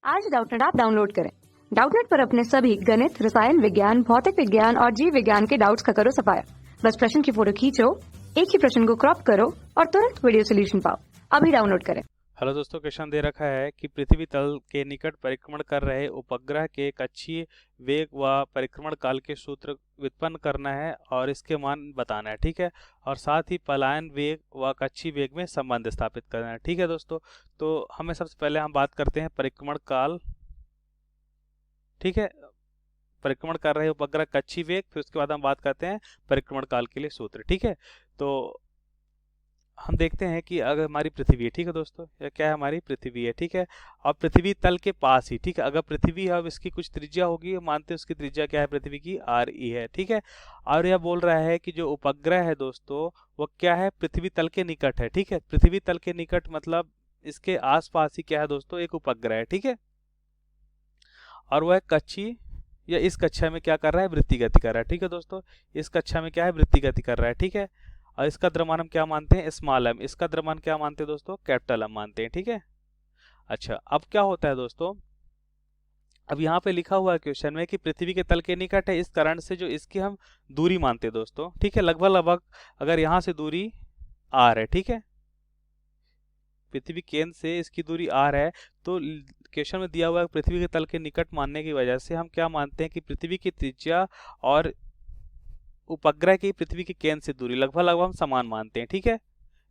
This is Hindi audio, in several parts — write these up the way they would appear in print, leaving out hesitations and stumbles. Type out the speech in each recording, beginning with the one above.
आज डाउटनेट ऐप डाउनलोड करें। डाउटनेट पर अपने सभी गणित, रसायन विज्ञान, भौतिक विज्ञान और जीव विज्ञान के डाउट्स का करो सफाया। बस प्रश्न की फोटो खींचो, एक ही प्रश्न को क्रॉप करो और तुरंत वीडियो सोल्यूशन पाओ। अभी डाउनलोड करें। हेलो दोस्तों, क्वेश्चन दे रखा है कि पृथ्वी तल के निकट परिक्रमण कर रहे उपग्रह के कक्षीय वेग व परिक्रमण काल के सूत्र व्युत्पन्न करना है और इसके मान बताना है। ठीक है, और साथ ही पलायन वेग व कक्षीय वेग में संबंध स्थापित करना है। ठीक है दोस्तों, तो हमें सबसे पहले हम बात करते हैं परिक्रमण काल। ठीक है, परिक्रमण कर रहे उपग्रह कक्षीय वेग, फिर उसके बाद हम बात करते हैं परिक्रमण काल के लिए सूत्र। ठीक है, तो हम देखते हैं कि अगर हमारी पृथ्वी है, ठीक है दोस्तों, यह क्या है, हमारी पृथ्वी है। ठीक है, और पृथ्वी तल के पास ही, ठीक है, अगर पृथ्वी है अब इसकी कुछ त्रिज्या होगी, मानते हैं उसकी त्रिज्या क्या है, पृथ्वी की RE है। ठीक है, और यह बोल रहा है कि जो उपग्रह है दोस्तों वो क्या है, पृथ्वी तल के निकट है। ठीक है, पृथ्वी तल के निकट मतलब इसके आसपास ही क्या है दोस्तों, एक उपग्रह है। ठीक है, और वह कक्षीय या इस कक्षा में क्या कर रहा है, वृत्ति गति कर रहा है। ठीक है दोस्तों, इस कक्षा में क्या है, वृत्ति गति कर रहा है। ठीक है, और इसका द्रव्यमान हम क्या मानते हैं, स्मॉल m। इसका द्रव्यमान क्या मानते हैं दोस्तों, कैपिटल M मानते हैं। ठीक है, अच्छा अब क्या होता है दोस्तों, अब यहाँ पे लिखा हुआ है क्वेश्चन में कि पृथ्वी के तल के निकट है, इस कारण से जो इसकी हम दूरी मानते हैं दोस्तों। ठीक है, लगभग लगभग अगर यहाँ से दूरी r है, ठीक है, पृथ्वी केंद्र से इसकी दूरी r है, तो क्वेश्चन में दिया हुआ है पृथ्वी के तल के निकट मानने की वजह से हम क्या मानते हैं कि पृथ्वी की त्रिज्या और उपग्रह की पृथ्वी के केंद्र से दूरी लगभग लगभग हम समान मानते हैं। ठीक है,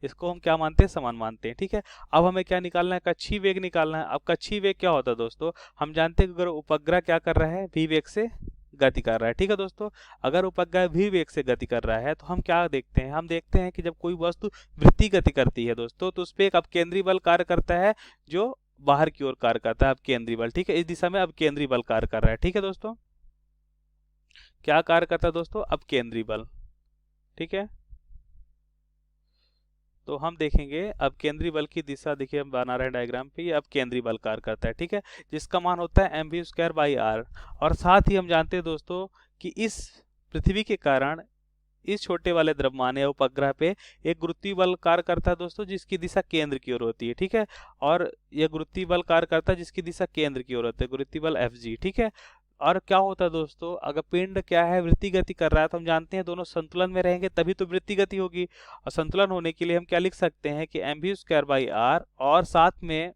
इसको हम क्या मानते हैं, समान मानते हैं। ठीक है, अब हमें क्या निकालना है, कक्षीय वेग निकालना है। अब कक्षीय वेग क्या होता है दोस्तों, हम जानते हैं कि अगर उपग्रह क्या कर रहा है, v वेग से गति कर रहा है। ठीक है दोस्तों, अगर उपग्रह v वेग से गति कर रहा है तो हम क्या देखते हैं, हम देखते हैं कि जब कोई वस्तु वृत्तीय गति करती है दोस्तों तो उस पर एक अपकेंद्री बल कार्य करता है जो बाहर की ओर कार्य करता है, अपकेंद्री बल। ठीक है, इस दिशा में अपकेंद्री बल कार्य कर रहा है। ठीक है दोस्तों, क्या कार्य करता है दोस्तों, अपकेंद्री बल। ठीक है, तो हम देखेंगे अब केंद्रीय बल की दिशा, देखिए हम बना रहे हैं डायग्राम पे, ये अब केंद्रीय बल कार्य करता है। ठीक है, जिसका मान होता है mv²/r। और साथ ही हम जानते हैं दोस्तों कि इस पृथ्वी के कारण इस छोटे वाले द्रव्यमान या उपग्रह पे एक गुरुत्वीय बल कार्य करता है दोस्तों, जिसकी दिशा केंद्र की ओर होती है। ठीक है, और यह गुरुत्वीय बल कार्य करता है जिसकी दिशा केंद्र की ओर होती है, गुरुत्वीय बल Fg। ठीक है, और क्या होता है दोस्तों, अगर पिंड क्या है, वृत्तीय गति कर रहा है, तो हम जानते हैं दोनों संतुलन में रहेंगे तभी तो वृत्तीय गति होगी। और संतुलन होने के लिए हम क्या लिख सकते हैं कि mv²/r और साथ में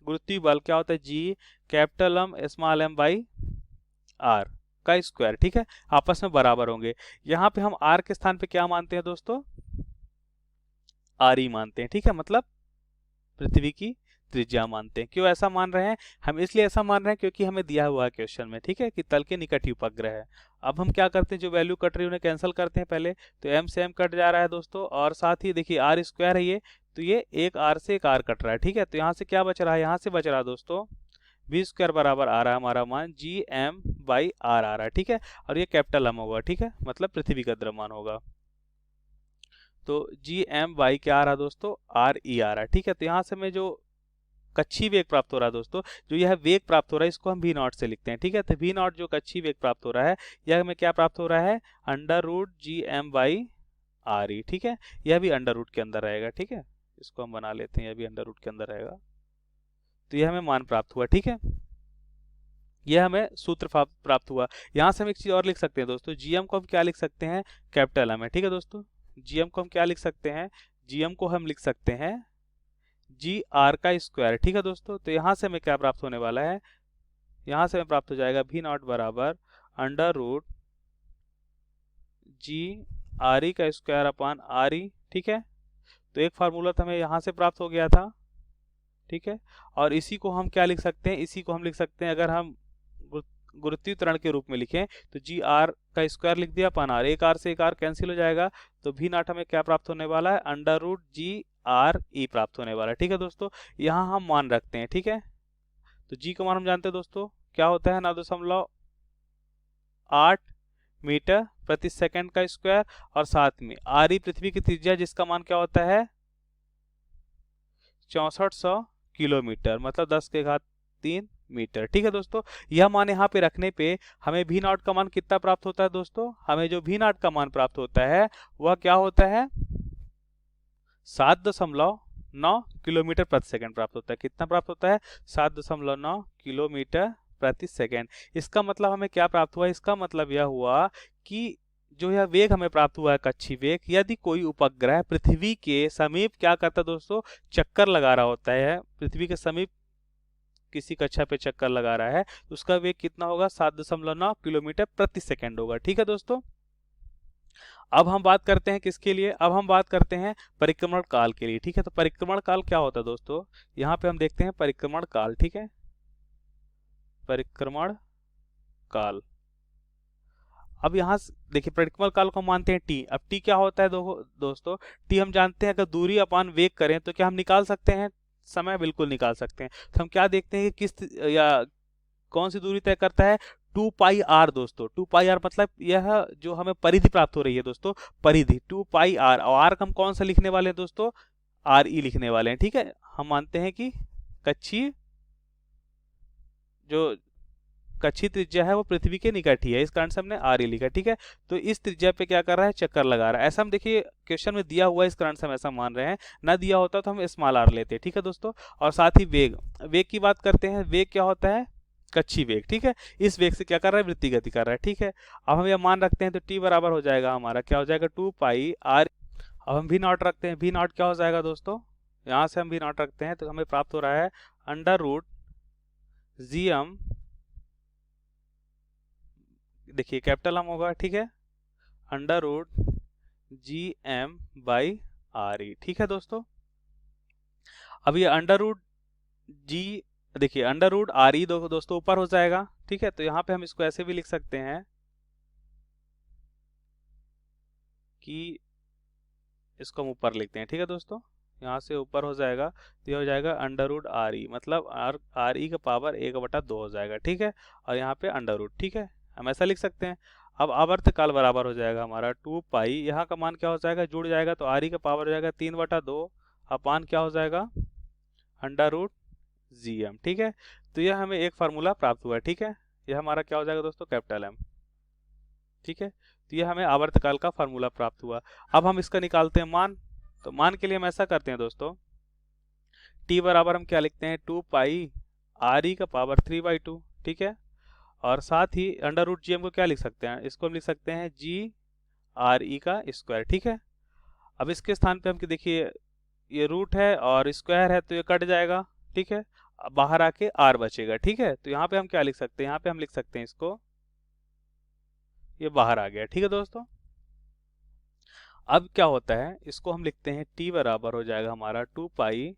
गुरुत्वीय बल क्या होता है, g capital M small m by r का स्क्वायर। ठीक है, आपस में बराबर होंगे। यहाँ पे हम r के स्थान पे क्या मानते हैं दोस्तों, RE मानते हैं। ठीक है, मतलब पृथ्वी की त्रिज्या मानते हैं। क्यों ऐसा मान रहे हैं, हम इसलिए ऐसा मान रहे हैं क्योंकि हमें दिया हुआ है क्वेश्चन में, ठीक है, कि तल के निकट ही उपग्रह है। अब हम क्या करते हैं, जो वैल्यू कट रही है उन्हें कैंसिल करते हैं पहले, तो m से m कट जा रहा है दोस्तों, और साथ ही देखिए r² है ये, तो ये एक r से एक r कट रहा है। ठीक है, तो यहाँ से क्या बच रहा है, यहाँ से बच रहा है दोस्तों v² बराबर आ रहा है हमारा मान gm/r आ रहा है। ठीक है, और ये कैपिटल M होगा। ठीक है, मतलब पृथ्वी का द्रव्यमान होगा, तो gm/, क्या आ रहा है दोस्तों, RE आ रहा है। ठीक है, तो यहाँ से मैं जो कक्षीय वेग प्राप्त हो रहा है दोस्तों, जो यह वेग प्राप्त हो रहा है इसको हम v0 से लिखते हैं। ठीक है, तो v0 जो कक्षीय वेग प्राप्त हो रहा है यह हमें क्या प्राप्त हो रहा है, √gm/RE। ठीक है, यह भी अंडर रूट के अंदर रहेगा। ठीक है, इसको हम बना लेते हैं, यह भी अंडर रूट के अंदर रहेगा, तो यह हमें मान प्राप्त हुआ। ठीक है, यह हमें सूत्र प्राप्त हुआ। यहाँ से हम एक चीज और लिख सकते हैं दोस्तों, gm को हम क्या लिख सकते हैं, कैपिटल M है। ठीक है दोस्तों, gm को हम क्या लिख सकते हैं, gm को हम लिख सकते हैं gr का स्क्वायर। ठीक है दोस्तों, तो यहाँ से हमें क्या प्राप्त होने वाला है, यहाँ से हमें प्राप्त हो जाएगा v0 बराबर √g(RE) का स्क्वायर अपान RE। ठीक है, तो एक फार्मूला तो हमें यहाँ से प्राप्त हो गया था। ठीक है, और इसी को हम क्या लिख सकते हैं, इसी को हम लिख सकते हैं, अगर हम गुरुत्वीय त्वरण के रूप में लिखें तो gr का स्क्वायर लिख दिया अपान r, एक r से एक r कैंसिल हो जाएगा, तो v0 हमें क्या प्राप्त होने वाला है, √gRE प्राप्त होने वाला है। ठीक है दोस्तों, यहाँ हम मान रखते हैं। ठीक है, तो g का मान हम जानते हैं दोस्तों क्या होता है, 9.8 मीटर प्रति सेकंड का स्क्वायर, और साथ में RE पृथ्वी की त्रिज्या जिसका मान क्या होता है 6400 किलोमीटर, मतलब 10⁻³ मीटर। ठीक है दोस्तों, यह मान यहाँ पे रखने पे हमें v0 का मान कितना प्राप्त होता है दोस्तों, हमें जो v0 का मान प्राप्त होता है वह क्या होता है 7.2 7.9 किलोमीटर प्रति सेकंड प्राप्त होता है। कितना प्राप्त होता है? 7.9 किलोमीटर प्रति सेकंड। इसका मतलब हमें क्या प्राप्त हुआ? इसका मतलब यह हुआ कि जो यह वेग हमें प्राप्त हुआ है कक्षीय वेग, यदि कोई उपग्रह पृथ्वी के समीप क्या करता है दोस्तों? चक्कर लगा रहा होता है, पृथ्वी के समीप किसी कक्षा पे चक्कर लगा रहा है, तो उसका वेग कितना होगा? 7.9 किलोमीटर प्रति सेकंड होगा। ठीक है दोस्तों, अब हम बात करते हैं किसके लिए? अब हम बात करते हैं परिक्रमण काल के लिए। ठीक है, तो परिक्रमण काल क्या होता है दोस्तों? यहाँ पे हम देखते हैं परिक्रमण काल। ठीक है, परिक्रमण काल। अब यहाँ देखिए, परिक्रमण काल को हम मानते हैं टी। अब टी क्या होता है दोस्तों? टी हम जानते हैं, अगर दूरी अपान वेग करें तो क्या हम निकाल सकते हैं समय? बिल्कुल निकाल सकते हैं। तो हम क्या देखते हैं कि किस या कौन सी दूरी तय करता है? 2 पाई आर दोस्तों। 2 पाई आर मतलब यह जो हमें परिधि प्राप्त हो रही है दोस्तों, परिधि 2 पाई आर। और आर हम कौन सा लिखने वाले हैं दोस्तों? आर ई लिखने वाले हैं। ठीक है, हम मानते हैं कि कक्षीय जो कक्षीय त्रिज्या है वो पृथ्वी के निकट ही है, इस कारण से हमने आर ई लिखा। ठीक है, तो इस त्रिज्या पे क्या कर रहा है? चक्कर लगा रहा है। ऐसा हम देखिए क्वेश्चन में दिया हुआ है, इस कारण से हम ऐसा मान रहे हैं। ना दिया होता तो हम स्मॉल आर लेते। ठीक है दोस्तों, और साथ ही वेग, वेग की बात करते हैं। वेग क्या होता है? कक्षीय वेग। ठीक है, इस वेग से क्या कर रहा है? वृत्ति गति कर रहा है। ठीक है, अब हम यह मान रखते हैं तो टी बराबर हो जाएगा हमारा, क्या हो जाएगा? 2 पाई आर। अब हम भी नॉट रखते हैं। भी नॉट क्या हो जाएगा दोस्तों? यहाँ से हम भी नॉट रखते हैं तो हमें प्राप्त हो रहा है अंडर रूट जी एम, देखिए कैपिटल एम होगा। ठीक है, under root G M by R E. ठीक है दोस्तों, अब ये अंडर रूट जी, देखिए अंडर रूट आर ई दोस्तों ऊपर हो जाएगा। ठीक है, तो यहाँ पे हम इसको ऐसे भी लिख सकते हैं कि इसको हम ऊपर लिखते हैं। ठीक है दोस्तों, यहाँ से ऊपर हो जाएगा तो ये हो जाएगा अंडर रूट आर ई, मतलब आर ई का पावर 1/2 हो जाएगा। ठीक है, और यहाँ पे अंडर रूट। ठीक है, हम ऐसा लिख सकते हैं। अब आवर्तकाल बराबर हो जाएगा हमारा 2 पाई, यहाँ का मान क्या हो जाएगा? जुड़ जाएगा तो आर ई का पावर हो जाएगा 3/2 अपान क्या हो जाएगा? Under root G M. ठीक है, तो यह हमें एक फार्मूला प्राप्त हुआ है। ठीक है, यह हमारा क्या हो जाएगा दोस्तों? Capital M. ठीक है, तो यह हमें आवर्तकाल का फार्मूला प्राप्त हुआ। अब हम इसका निकालते हैं मान। तो मान के लिए हम ऐसा करते हैं दोस्तों, t बराबर हम क्या लिखते हैं? 2 पाई आर ई का पावर 3/2। ठीक है, और साथ ही अंडर रूट जी एम को क्या लिख सकते हैं? इसको हम लिख सकते हैं जी आर ई का स्क्वायर। ठीक है, अब इसके स्थान पे हम देखिए ये रूट है और स्क्वायर है तो ये कट जाएगा। ठीक है, अब बाहर आके आर बचेगा। ठीक है, तो यहाँ पे हम क्या लिख सकते हैं? यहाँ पे हम लिख सकते हैं इसको, ये बाहर आ गया। ठीक है दोस्तों, अब क्या होता है? इसको हम लिखते हैं t बराबर हो जाएगा हमारा 2 पाई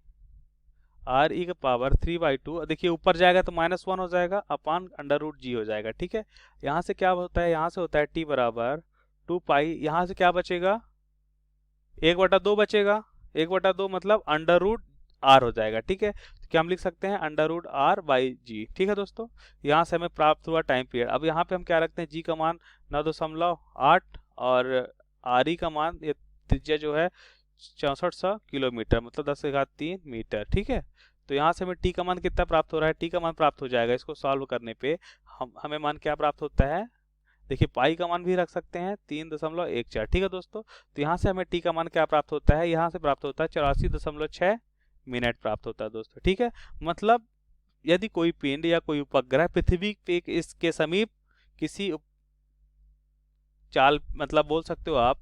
आर ई का पावर 3/2। देखिए ऊपर जाएगा तो -1 हो जाएगा अपान अंडर रूट जी हो जाएगा। ठीक है, यहाँ से क्या होता है? यहाँ से होता है t बराबर 2 पाई, यहाँ से क्या बचेगा? 1/2 बचेगा। 1/2 मतलब अंडर रूट आर हो जाएगा। ठीक है, तो क्या हम लिख सकते हैं? अंडर रूट आर बाई जी। ठीक है दोस्तों, यहाँ से हमें प्राप्त हुआ टाइम पीरियड। अब यहाँ पे हम क्या रखते हैं? जी का मान 9.8 और आर ई का मान, ये त्रिज्या जो है 6400 किलोमीटर, मतलब 10⁻³ मीटर। ठीक है, तो यहाँ से हमें टी का मान कितना प्राप्त हो रहा है? टी का मान प्राप्त हो जाएगा, इसको सॉल्व करने पे हमें मान क्या प्राप्त होता है? देखिए पाई का मान भी रख सकते हैं 3.14। ठीक है दोस्तों, तो यहाँ से हमें टी का मान क्या प्राप्त होता है? यहाँ से प्राप्त होता है 84.6 मिनट प्राप्त होता है दोस्तों। ठीक है, मतलब यदि कोई पिंड या कोई उपग्रह पृथ्वी पे इसके समीप किसी चाल, मतलब बोल सकते हो आप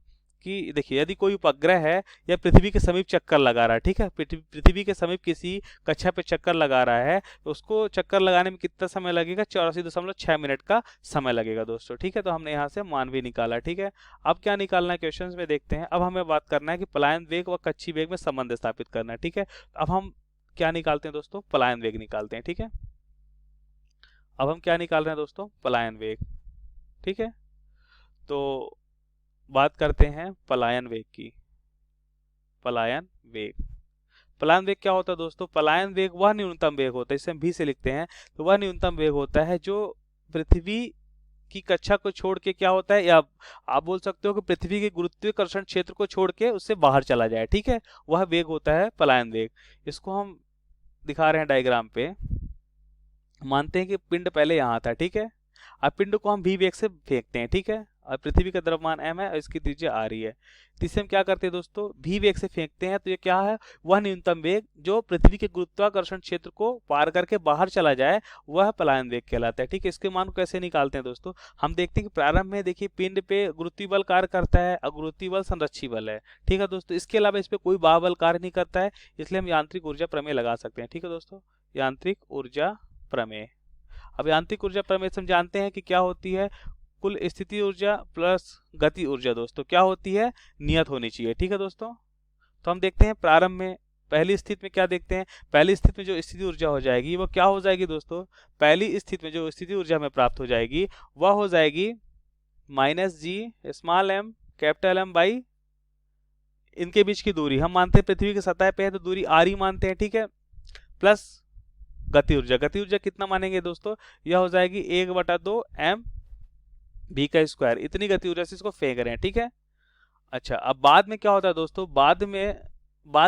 कि देखिए यदि कोई उपग्रह है या पृथ्वी के समीप चक्कर लगा रहा है। ठीक है, पृथ्वी के समीप किसी कक्षा पे चक्कर लगा रहा है तो उसको चक्कर लगाने में कितना समय लगेगा? 84.6 मिनट का समय लगेगा दोस्तों। ठीक है, तो हमने यहाँ से मान भी निकाला। ठीक है, अब क्या निकालना है क्वेश्चन में देखते हैं। अब हमें बात करना है कि पलायन वेग व कक्षीय वेग में संबंध स्थापित करना है। ठीक है, अब हम क्या निकालते हैं दोस्तों? पलायन वेग निकालते हैं। ठीक है, अब हम क्या निकाल रहे हैं दोस्तों? पलायन वेग। ठीक है, तो बात करते हैं पलायन वेग की। पलायन वेग, पलायन वेग क्या होता है दोस्तों? पलायन वेग वह न्यूनतम वेग होता है, इसे हम भी से लिखते हैं, तो वह न्यूनतम वेग होता है जो पृथ्वी की कक्षा को छोड़ के क्या होता है, या आप बोल सकते हो कि पृथ्वी के गुरुत्वाकर्षण क्षेत्र को छोड़ के उससे बाहर चला जाए। ठीक है, वह वेग होता है पलायन वेग। इसको हम दिखा रहे हैं डायग्राम पे। मानते हैं कि पिंड पहले यहाँ था। ठीक है, अब पिंड को हम v वेग से फेंकते हैं, ठीक है, और पृथ्वी का द्रव्यमान m है और इसकी त्रिज्या r ही है। तो इसे हम क्या करते हैं दोस्तों, v वेग से फेंकते हैं, तो ये क्या है, वह न्यूनतम वेग जो पृथ्वी के गुरुत्वाकर्षण क्षेत्र को पार करके बाहर चला जाए वह पलायन वेग कहलाता है, ठीक है। इसके मान को कैसे निकालते हैं दोस्तों, हम देखते हैं कि प्रारंभ में देखिए पिंड पे गुरुत्वीय बल कार्य करता है और गुरुत्वीय बल संरक्षी बल है, ठीक है दोस्तों। इसके अलावा इस पे कोई बाह्य बल कार्य नहीं करता है, इसलिए हम यांत्रिक ऊर्जा प्रमेय लगा सकते हैं, ठीक है दोस्तों, यांत्रिक ऊर्जा प्रमेय। अब यांत्रिक ऊर्जा प्रमेय से हम जानते हैं कि क्या होती है, कुल स्थिति ऊर्जा प्लस गति ऊर्जा दोस्तों क्या होती है, नियत होनी चाहिए, ठीक है दोस्तों। तो हम देखते हैं प्रारंभ में पहली स्थिति में क्या देखते हैं, पहली स्थिति में जो स्थिति ऊर्जा हो जाएगी वो क्या हो जाएगी दोस्तों, पहली स्थिति में जो स्थिति ऊर्जा हमें प्राप्त हो जाएगी वह हो जाएगी minus G small m capital M by इनके बीच की दूरी, हम मानते हैं पृथ्वी की सतह पे है तो दूरी आर ही मानते हैं, ठीक है, प्लस गति ऊर्जा, गति ऊर्जा कितना मानेंगे दोस्तों, यह हो जाएगी 1/2 एम बी का स्क्वायर, इतनी गति ऊर्जा से इसको फेंक रहे हैं, ठीक है। अच्छा, अब बाद में क्या होता है दोस्तों, बाद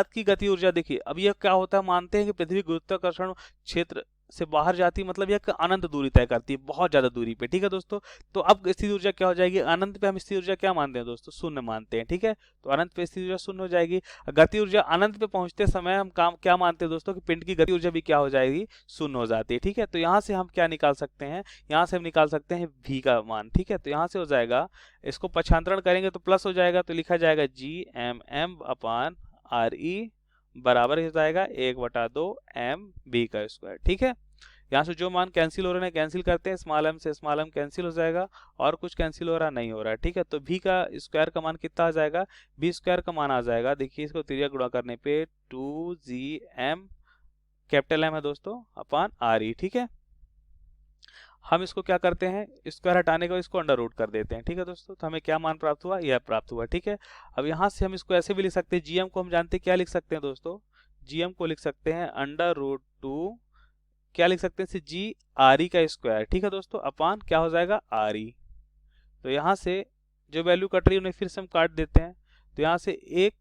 की गति ऊर्जा देखिए, अब यह क्या होता है, मानते हैं कि पृथ्वी गुरुत्वाकर्षण क्षेत्र से बाहर जाती है, मतलब यह अनंत दूरी तय करती है, बहुत ज्यादा दूरी पे, ठीक है दोस्तों। तो अब स्थिति ऊर्जा क्या हो जाएगी, अनंत पे हम स्थिति ऊर्जा क्या मानते हैं दोस्तों, शून्य मानते हैं, ठीक है। तो अनंत पे स्थिति ऊर्जा शून्य हो जाएगी। गति ऊर्जा अनंत पे पहुंचते समय हम क्या मानते हैं दोस्तों, कि पिंड की गति ऊर्जा भी क्या हो जाएगी, शून्य हो जाती है, ठीक है। तो यहाँ से हम क्या निकाल सकते हैं, यहाँ से हम निकाल सकते हैं v का मान, ठीक है। तो यहाँ से हो जाएगा, इसको पक्षांतरण करेंगे तो प्लस हो जाएगा, तो लिखा जाएगा GMM/RE बराबर हो जाएगा 1/2 MB का स्क्वायर, ठीक है। यहाँ से जो मान कैंसिल हो रहे हैं कैंसिल करते हैं, स्मॉल एम से स्मॉल एम कैंसिल हो जाएगा और कुछ कैंसिल हो रहा नहीं हो रहा है, ठीक है। तो v का स्क्वायर का मान कितना आ जाएगा, v स्क्वायर का मान आ जाएगा, देखिए इसको त्रिज्या गुणा करने पे 2GM कैपिटल M है दोस्तों अपान RE, ठीक है। हम इसको क्या करते हैं, स्क्वायर हटाने का इसको अंडर रूट कर देते हैं, ठीक है दोस्तों। तो हमें क्या मान प्राप्त हुआ, यह प्राप्त हुआ, ठीक है। अब यहाँ से हम इसको ऐसे भी लिख सकते हैं, GM को हम जानते हैं क्या लिख सकते हैं दोस्तों, GM को लिख सकते हैं √2 क्या लिख सकते हैं, GRE का स्क्वायर, ठीक है दोस्तों, अपान क्या हो जाएगा RE। तो यहाँ से जो वैल्यू कट रही है उन्हें फिर से हम काट देते हैं, तो यहाँ से एक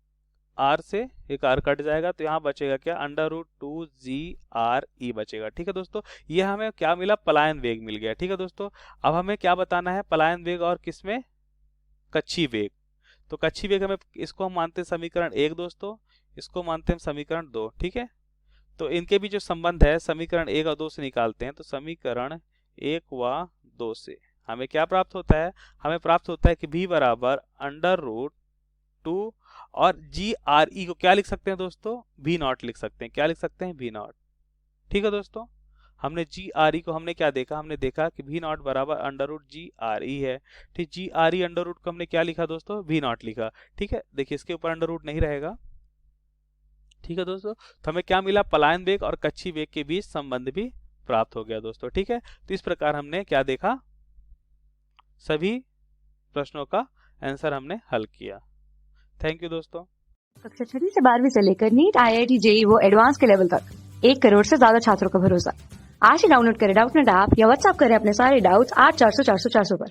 R से एक R कट जाएगा, तो यहाँ बचेगा क्या, √2 GRE बचेगा, ठीक है दोस्तों। ये हमें क्या मिला, पलायन वेग मिल गया, ठीक है दोस्तों। अब हमें क्या बताना है, पलायन वेग और किसमें, कच्छी वेग। तो कच्छी वेग हमें, इसको हम मानते हैं समीकरण 1 दोस्तों, इसको मानते हैं समीकरण 2, ठीक है। तो इनके भी जो संबंध है समीकरण 1 और 2 से निकालते हैं, तो समीकरण 1 व 2 से हमें क्या प्राप्त होता है, हमें प्राप्त होता है कि v बराबर √2 और GRE को क्या लिख सकते हैं दोस्तों, V0 लिख सकते हैं, क्या लिख सकते हैं, V0, ठीक है दोस्तों। हमने GRE को हमने क्या देखा, हमने देखा कि V0 बराबर √GRE है, ठीक। GRE अंडर रूट को हमने क्या लिखा दोस्तों, V0 लिखा, ठीक है। देखिए इसके ऊपर अंडर रूट नहीं रहेगा, ठीक है दोस्तों। तो हमें क्या मिला, पलायन वेग और कच्छी वेग के बीच संबंध भी प्राप्त हो गया दोस्तों, ठीक है। तो इस प्रकार हमने क्या देखा, सभी प्रश्नों का आंसर हमने हल किया। थैंक यू दोस्तों। कक्षा 6 से 12वीं से लेकर नीट, IIT, JEE वो एडवांस के लेवल तक 1 करोड़ से ज्यादा छात्रों का भरोसा। आज ही डाउनलोड करें डाउटनेट ऐप या व्हाट्सएप करें अपने सारे डाउट्स 8400 400 400 पर।